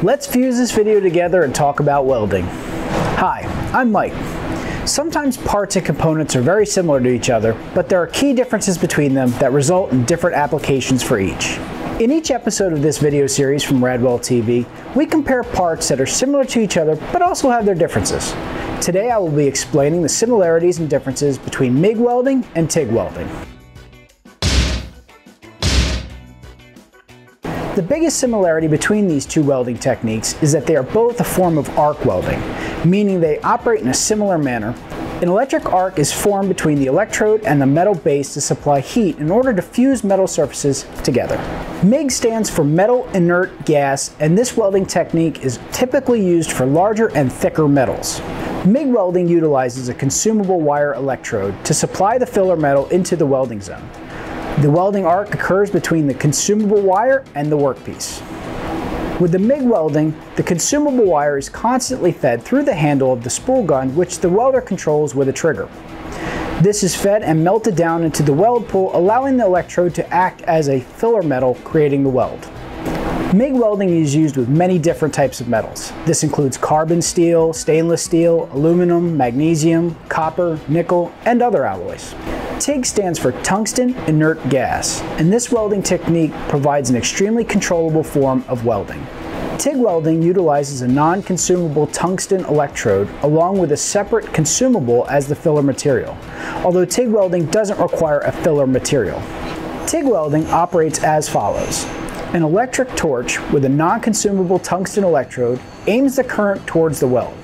Let's fuse this video together and talk about welding. Hi, I'm Mike. Sometimes parts and components are very similar to each other, but there are key differences between them that result in different applications for each. In each episode of this video series from Radwell TV, we compare parts that are similar to each other but also have their differences. Today I will be explaining the similarities and differences between MIG welding and TIG welding. The biggest similarity between these two welding techniques is that they are both a form of arc welding, meaning they operate in a similar manner. An electric arc is formed between the electrode and the metal base to supply heat in order to fuse metal surfaces together. MIG stands for metal inert gas, and this welding technique is typically used for larger and thicker metals. MIG welding utilizes a consumable wire electrode to supply the filler metal into the welding zone. The welding arc occurs between the consumable wire and the workpiece. With the MIG welding, the consumable wire is constantly fed through the handle of the spool gun, which the welder controls with a trigger. This is fed and melted down into the weld pool, allowing the electrode to act as a filler metal, creating the weld. MIG welding is used with many different types of metals. This includes carbon steel, stainless steel, aluminum, magnesium, copper, nickel, and other alloys. TIG stands for tungsten inert gas, and this welding technique provides an extremely controllable form of welding. TIG welding utilizes a non-consumable tungsten electrode along with a separate consumable as the filler material, although TIG welding doesn't require a filler material. TIG welding operates as follows. An electric torch with a non-consumable tungsten electrode aims the current towards the weld.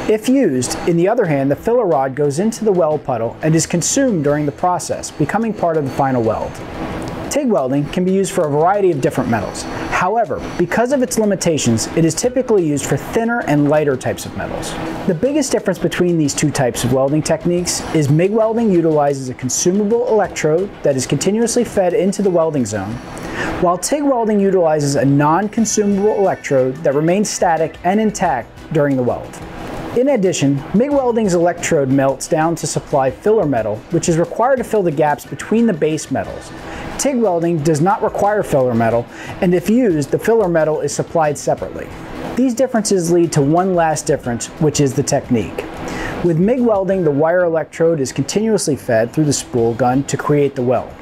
If used, in the other hand, the filler rod goes into the weld puddle and is consumed during the process, becoming part of the final weld. TIG welding can be used for a variety of different metals. However, because of its limitations, it is typically used for thinner and lighter types of metals. The biggest difference between these two types of welding techniques is MIG welding utilizes a consumable electrode that is continuously fed into the welding zone, while TIG welding utilizes a non-consumable electrode that remains static and intact during the weld. In addition, MIG welding's electrode melts down to supply filler metal, which is required to fill the gaps between the base metals. TIG welding does not require filler metal, and if used, the filler metal is supplied separately. These differences lead to one last difference, which is the technique. With MIG welding, the wire electrode is continuously fed through the spool gun to create the weld.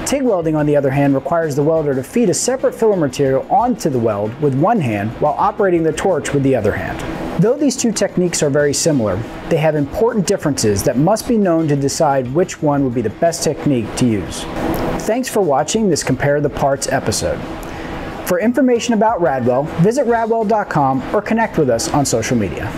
TIG welding, on the other hand, requires the welder to feed a separate filler material onto the weld with one hand while operating the torch with the other hand. Though these two techniques are very similar, they have important differences that must be known to decide which one would be the best technique to use. Thanks for watching this Compare the Parts episode. For information about Radwell, visit radwell.com or connect with us on social media.